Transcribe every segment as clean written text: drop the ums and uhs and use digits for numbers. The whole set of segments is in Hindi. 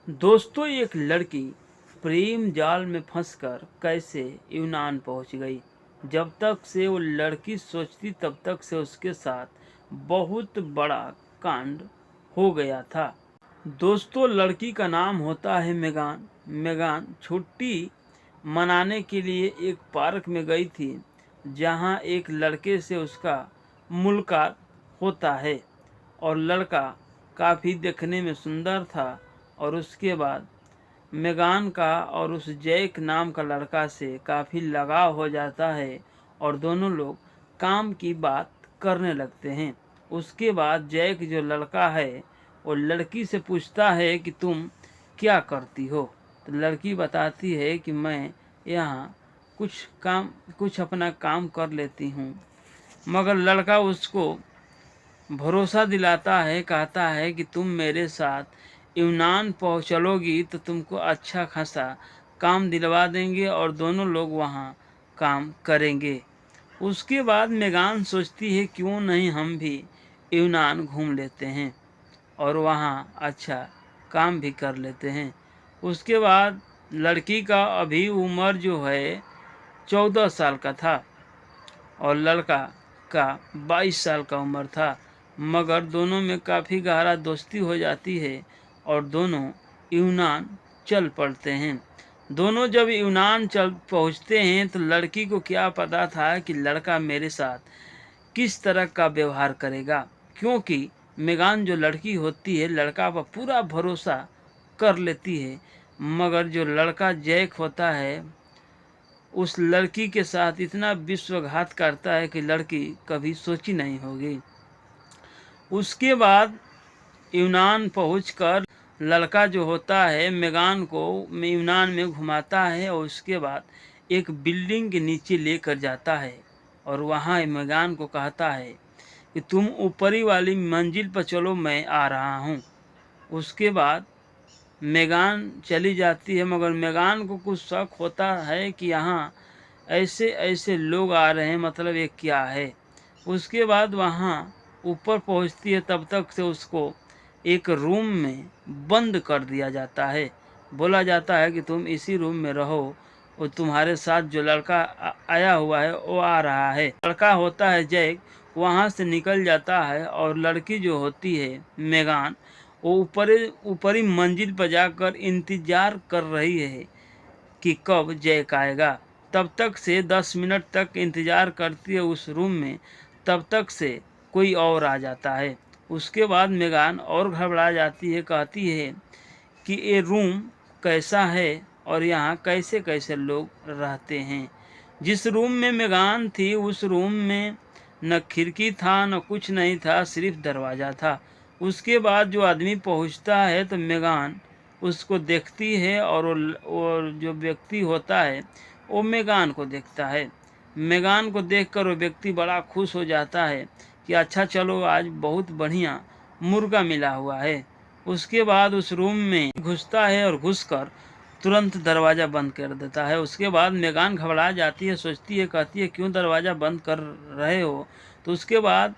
दोस्तों, एक लड़की प्रेम जाल में फंसकर कैसे यूनान पहुंच गई। जब तक से वो लड़की सोचती तब तक से उसके साथ बहुत बड़ा कांड हो गया था। दोस्तों, लड़की का नाम होता है मेगान। मेगान छुट्टी मनाने के लिए एक पार्क में गई थी, जहां एक लड़के से उसका मुलाकात होता है और लड़का काफ़ी देखने में सुंदर था। और उसके बाद मेगान का और उस जैक नाम का लड़का से काफ़ी लगाव हो जाता है और दोनों लोग काम की बात करने लगते हैं। उसके बाद जैक जो लड़का है वो लड़की से पूछता है कि तुम क्या करती हो। तो लड़की बताती है कि मैं यहाँ कुछ अपना काम कर लेती हूँ। मगर लड़का उसको भरोसा दिलाता है, कहता है कि तुम मेरे साथ यूनान चलोगी तो तुमको अच्छा खासा काम दिलवा देंगे और दोनों लोग वहाँ काम करेंगे। उसके बाद मेगान सोचती है क्यों नहीं हम भी यूनान घूम लेते हैं और वहाँ अच्छा काम भी कर लेते हैं। उसके बाद लड़की का अभी उम्र जो है 14 साल का था और लड़का का 22 साल का उम्र था। मगर दोनों में काफ़ी गहरा दोस्ती हो जाती है और दोनों यूनान चल पड़ते हैं। दोनों जब यूनान चल पहुंचते हैं तो लड़की को क्या पता था कि लड़का मेरे साथ किस तरह का व्यवहार करेगा, क्योंकि मेगान जो लड़की होती है लड़का पर पूरा भरोसा कर लेती है। मगर जो लड़का जैक होता है उस लड़की के साथ इतना विश्वासघात करता है कि लड़की कभी सोची नहीं होगी। उसके बाद यूनान पहुंचकर लड़का जो होता है मेगान को यूनान में घुमाता है और उसके बाद एक बिल्डिंग के नीचे लेकर जाता है और वहाँ मेगान को कहता है कि तुम ऊपरी वाली मंजिल पर चलो, मैं आ रहा हूँ। उसके बाद मेगान चली जाती है, मगर मेगान को कुछ शक होता है कि यहाँ ऐसे ऐसे लोग आ रहे हैं, मतलब ये क्या है। उसके बाद वहाँ ऊपर पहुँचती है, तब तक से उसको एक रूम में बंद कर दिया जाता है। बोला जाता है कि तुम इसी रूम में रहो और तुम्हारे साथ जो लड़का आया हुआ है वो आ रहा है। लड़का होता है जैक, वहाँ से निकल जाता है और लड़की जो होती है मेगान वो ऊपरी मंजिल पर जाकर इंतज़ार कर रही है कि कब जैक आएगा। तब तक से 10 मिनट तक इंतज़ार करती है उस रूम में, तब तक से कोई और आ जाता है। उसके बाद मेगान और घबरा जाती है, कहती है कि ये रूम कैसा है और यहाँ कैसे कैसे लोग रहते हैं। जिस रूम में मेगान थी उस रूम में न खिड़की था न कुछ नहीं था, सिर्फ दरवाज़ा था। उसके बाद जो आदमी पहुँचता है तो मेगान उसको देखती है और वो जो व्यक्ति होता है वो मेगान को देखता है। मेगान को देखकर वो व्यक्ति बड़ा खुश हो जाता है कि अच्छा चलो, आज बहुत बढ़िया मुर्गा मिला हुआ है। उसके बाद उस रूम में घुसता है और घुसकर तुरंत दरवाज़ा बंद कर देता है। उसके बाद मेगान घबरा जाती है, सोचती है, कहती है क्यों दरवाज़ा बंद कर रहे हो। तो उसके बाद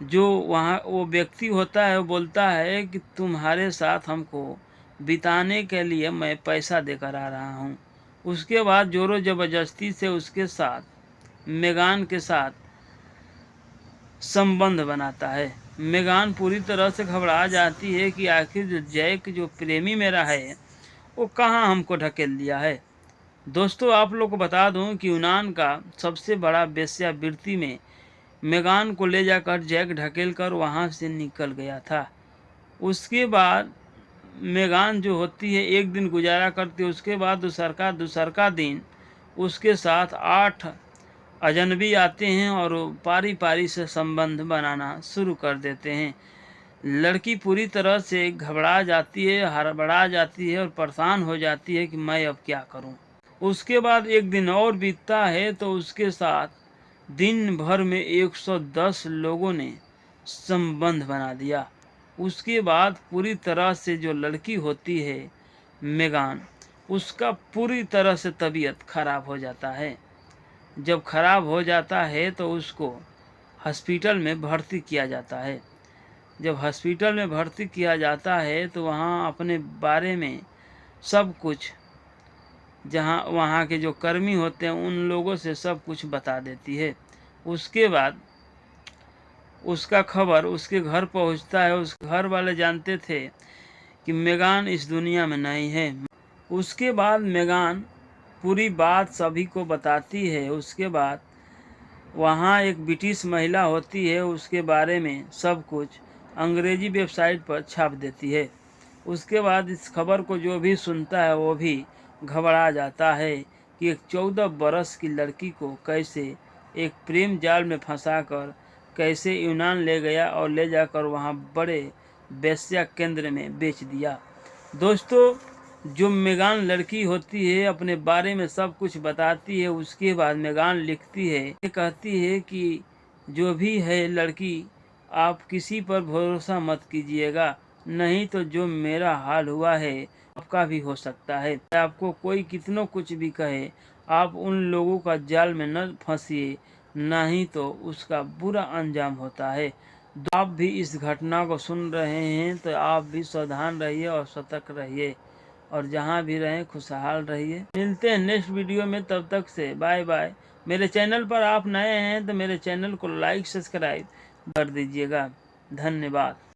जो वहाँ वो व्यक्ति होता है वो बोलता है कि तुम्हारे साथ हमको बिताने के लिए मैं पैसा देकर आ रहा हूँ। उसके बाद जोरों ज़बरदस्ती से उसके साथ मेगान के साथ संबंध बनाता है। मेगान पूरी तरह से घबरा जाती है कि आखिर जो जैक जो प्रेमी मेरा है वो कहाँ हमको ढकेल दिया है। दोस्तों, आप लोग को बता दूं कि यूनान का सबसे बड़ा वेश्यावृत्ति में मेगान को ले जाकर जैक ढकेल कर वहाँ से निकल गया था। उसके बाद मेगान जो होती है एक दिन गुजारा करती है। उसके बाद दूसरका दिन उसके साथ 8 अजनबी आते हैं और पारी पारी से संबंध बनाना शुरू कर देते हैं। लड़की पूरी तरह से घबरा जाती है, हड़बड़ा जाती है और परेशान हो जाती है कि मैं अब क्या करूं। उसके बाद एक दिन और बीतता है तो उसके साथ दिन भर में 110 लोगों ने संबंध बना दिया। उसके बाद पूरी तरह से जो लड़की होती है मेगान, उसका पूरी तरह से तबीयत खराब हो जाता है। जब खराब हो जाता है तो उसको हॉस्पिटल में भर्ती किया जाता है। जब हॉस्पिटल में भर्ती किया जाता है तो वहाँ अपने बारे में सब कुछ, जहाँ वहाँ के जो कर्मी होते हैं उन लोगों से सब कुछ बता देती है। उसके बाद उसका खबर उसके घर पहुँचता है। उस घर वाले जानते थे कि मेगान इस दुनिया में नहीं है। उसके बाद मेगान पूरी बात सभी को बताती है। उसके बाद वहाँ एक ब्रिटिश महिला होती है, उसके बारे में सब कुछ अंग्रेजी वेबसाइट पर छाप देती है। उसके बाद इस खबर को जो भी सुनता है वो भी घबरा जाता है कि एक 14 बरस की लड़की को कैसे एक प्रेम जाल में फंसाकर कैसे यूनान ले गया और ले जाकर वहाँ बड़े वेश्या केंद्र में बेच दिया। दोस्तों, जो मेगान लड़की होती है अपने बारे में सब कुछ बताती है। उसके बाद मेगान लिखती है, ये कहती है कि जो भी है लड़की, आप किसी पर भरोसा मत कीजिएगा, नहीं तो जो मेरा हाल हुआ है आपका भी हो सकता है। आपको कोई कितनों कुछ भी कहे, आप उन लोगों का जाल में न फंसिए, नहीं तो उसका बुरा अंजाम होता है। आप भी इस घटना को सुन रहे हैं तो आप भी सावधान रहिए और सतर्क रहिए, और जहाँ भी रहें खुशहाल रहिए। मिलते हैं नेक्स्ट वीडियो में, तब तक से बाय बाय। मेरे चैनल पर आप नए हैं तो मेरे चैनल को लाइक सब्सक्राइब कर दीजिएगा। धन्यवाद।